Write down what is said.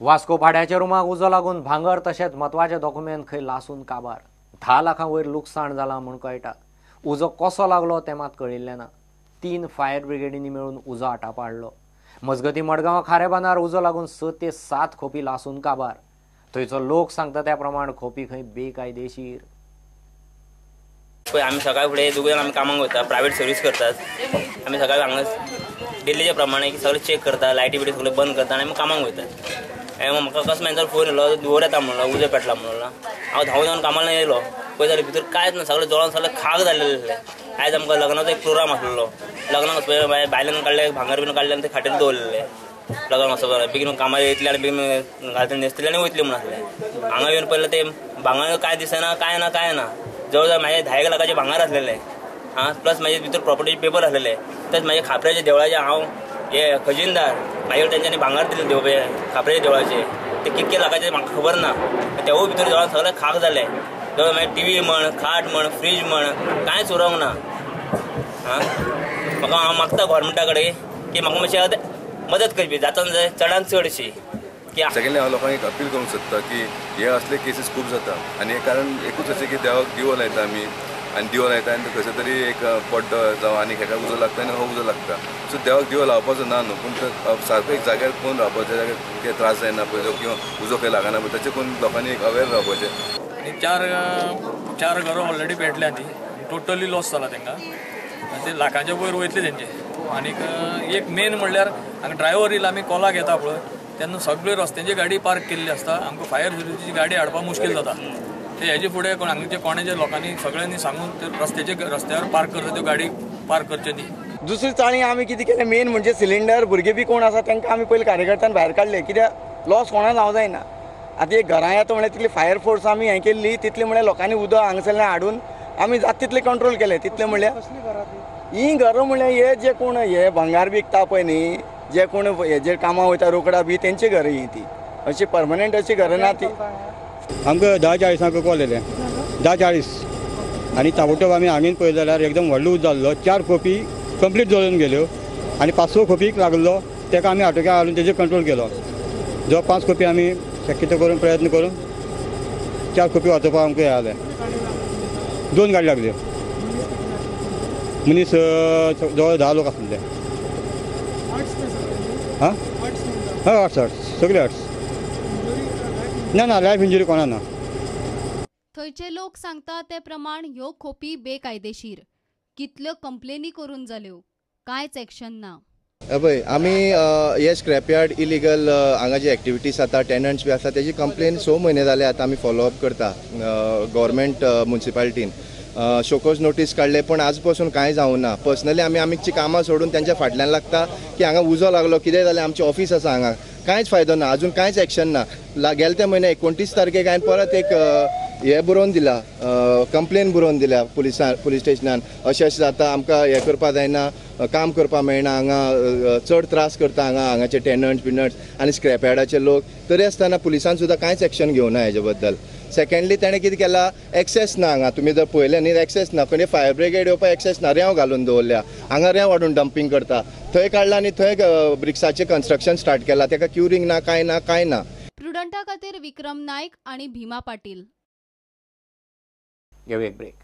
वास्को भाड्याच्या रुमाक उजो लागून भांगर तशेंच म्हत्वाचे डॉक्युमेंट खंय लासून काबार 10 लाखां वयर लुकसाण जालां म्हूण कळटा। उजो कसो लागलो तें मात कळिल्लें ना। 3 फायर ब्रिगेडींनी मेळून उजो आटाप हाडलो। मजगती मडगांव खारेबांदार उजो लागून 6 ते 7 खोपी लासून काबार। थंयचो लोक सांगता त्या प्रमाण खोपी खंय बेकायदेशीर। आम्ही सकाळी फुडें दोगूय आमी कामाक वयता, प्रायवेट सर्वीस करतात। आमी सकाळी हांगा डेलीच्या प्रमाणे सगळें चेक करता, लायटी बिटी सगळें बंद करता आनी आमी कामाक वयतात। म्हाका कस्टमरांचो फोन येयलो, धुंवर येता म्हणलो, उजो पेटला म्हणलो। हांव धांवून धांवून कामाला येयलो, पळय जाल्यार भितर कांयच ना, सगळें जळोन सगळें खाक जाल्लें। आयज आमकां लग्नाचो एक प्रोग्राम आसलेलो, लग्नाक बायलांक काडले, भांगर बीन काडले आनी ते खाटीर दवरलेले। लग्न असो बेगीन कामार येतले आनी बेगीन घालतले न्हेसतले आनी वयतले म्हूण आसलें। हांगा येवन पळयलें ते भांगर कांय दिसना, कांय ना। जवळ जवळ माझे 10 लाखाचे भांगर आसलेले। प्लस माझे भितर प्रॉपर्टी पेपर आसलेले। तशेंच माझे खापऱ्याच्या देवळाचे हांव हे खजिनदार मागीर तेंच्यांनी भांगर दिले देवळे खापऱ्याच्या देवळाचे, ते कितके लाखाचे म्हाका खबर ना। तेवूय भितर जवळ सगळें खाक जालें। जवळ मागीर टीव्ही म्हण, खाट म्हण, फ्रीज म्हण कांयच उरोंक ना। म्हाका हांव मागता गव्हर्मेंटा कडेन की म्हाका मातशें मदत करची, जाता चडांत चड अशी। सेकेंडली हांव लोकांक एक अपील करूंक सोदता की हे असले केसीस खूब जाता आनी एक कारण एकूच अशें की देवाक दिवो लायता आमी आनी दिवो लायता आनी खंयचो तरी एक पड्डो जावं आनी हेका उजो लागता आनी हो उजो लागता। सो देवाक दिवो लावपाचो ना न्हू, पूण सारको एक जाग्यार कोण रावपाचो जाग्यार कितें त्रास जायना पळय किंवा उजो खंय लागना पळय ताचेर कोण लोकांनी एक अवेर रावपाचें। आनी चार घरां ऑलरेडी पेटल्या ती, टोटली लॉस जाला तांकां, ते लाखांच्या वयर वयतले तेंचे। आनीक एक मेन म्हणल्यार हांगा ड्रायव्हर येयला, आमी कॉलाक येता पळय तेन्ना सगळे रस्त्याची गाडी पार्क केल्ली आसता, आमकां फायर सर्विसीची गाडी हाडपाक मुश्कील जाता। ते हेजे फुडें हांगाचे कोणाच्या लोकांनी सगळ्यांनी सांगून रस्त्यावर पार्क करता त्यो गाडी पार्क करच्यो न्ही। दुसरी चाळी आमी कितें केलें मेन म्हणजे सिलिंडर भुरगे बी कोण आसा तांकां आमी पयलीं कार्यकर्त्यान भायर काडले, कित्याक लॉस कोणा जावं जायना। आतां एक घरां येता म्हळ्यार तितली फायर फोर्स आमी हें केल्ली, तितले म्हळ्यार लोकांनी उदक हांगासरल्यान हाडून आमी जाता तितले कंट्रोल केले। तितले म्हळ्यार ही घरां म्हळ्यार हे जे कोण हे भंगार विकता पळय न्ही, जे कोण हेजेर कामां वयता रोकडा बी तेंची घरां ही ती, अशी परमनंट अशी घरां ना ती। आमकां 10:40 कॉल येयलें, 10:40 आनी ताबडतोब आमी हांवें पळयलें जाल्यार एकदम व्हडलो उज जाल्लो। 4 खोपी कंप्लीट जळून गेल्यो आनी 5-6 खोपीक लागलो, ताका आमी आटोक्यात हाडून तेजेर कंट्रोल केलो। जो 5 खोपी आमी शक्यतो करून प्रयत्न करून 4 खोपी वाचोवपाक आमकां हें जालें। 2 गाडी लागल्यो, मनीस जवळ 10 लोक आसले। हां हय आर्ट्स सगळे आर्ट्स ना लायफ इंजुरी कोणा ना। थंयचे लोक सांगता ते प्रमाण ह्यो खोपी बेकायदेशीर। कितल्यो कंप्लेनी करून जाल्यो, कांयच एक्शन ना। पळय आमी हे स्क्रॅपयार्ड इलिगल हांगा जी एक्टिविटीज जाता, टेनंट्स बी आसा तेजी कंप्लेन 6 म्हयने जाले आतां आमी फॉलोअप करता गव्हर्मेंट म्युन्सिपालिटीन। शोकोज नोटीस काडले पण आज पासून कांय जावं ना। पर्सनली आमची कामां सोडून त्यांच्या फाटल्यान लागता की हांगा उजो लागलो, कितें जालें, आमची ऑफिस आसा हांगा, कांयच फायदो ना, अजून कांयच एक्शन ना। गेल्या त्या म्हयन्या 29 तारखेक हांवें परत एक हे बरोवन दिला, कंप्लेन बरोवन दिल्या पुलीस स्टेशनान। अशें जाता, आमकां हें करपा जायना, काम करपा मेळना, हांगा चड त्रास करता हांगाचे टेनंट्स बिनंट्स आनी स्क्रॅपयार्डाचे लोक। तरी आसतना पुलिसान सुद्दां कांयच एक्शन घेवना हेजे बद्दल। सेकेंडली ताणें कितें केलां, एक्सेस ना हांगा, तुमी जर पळयलें न्ही एक्सेस ना, खंय फायर ब्रिगेड येवपाक एक्सेस ना, रेंव घालून दवरल्या, हांगा रेंव हाडून डंपिंग करता। थंय काडला आनी थंय ब्रिक्साचें कन्स्ट्रक्शन स्टार्ट केलां, ताका क्युरिंग ना, कांय ना। प्रुडंटा खातीर विक्रम नायक आणि भीमा पाटील। घेऊ एक ब्रेक।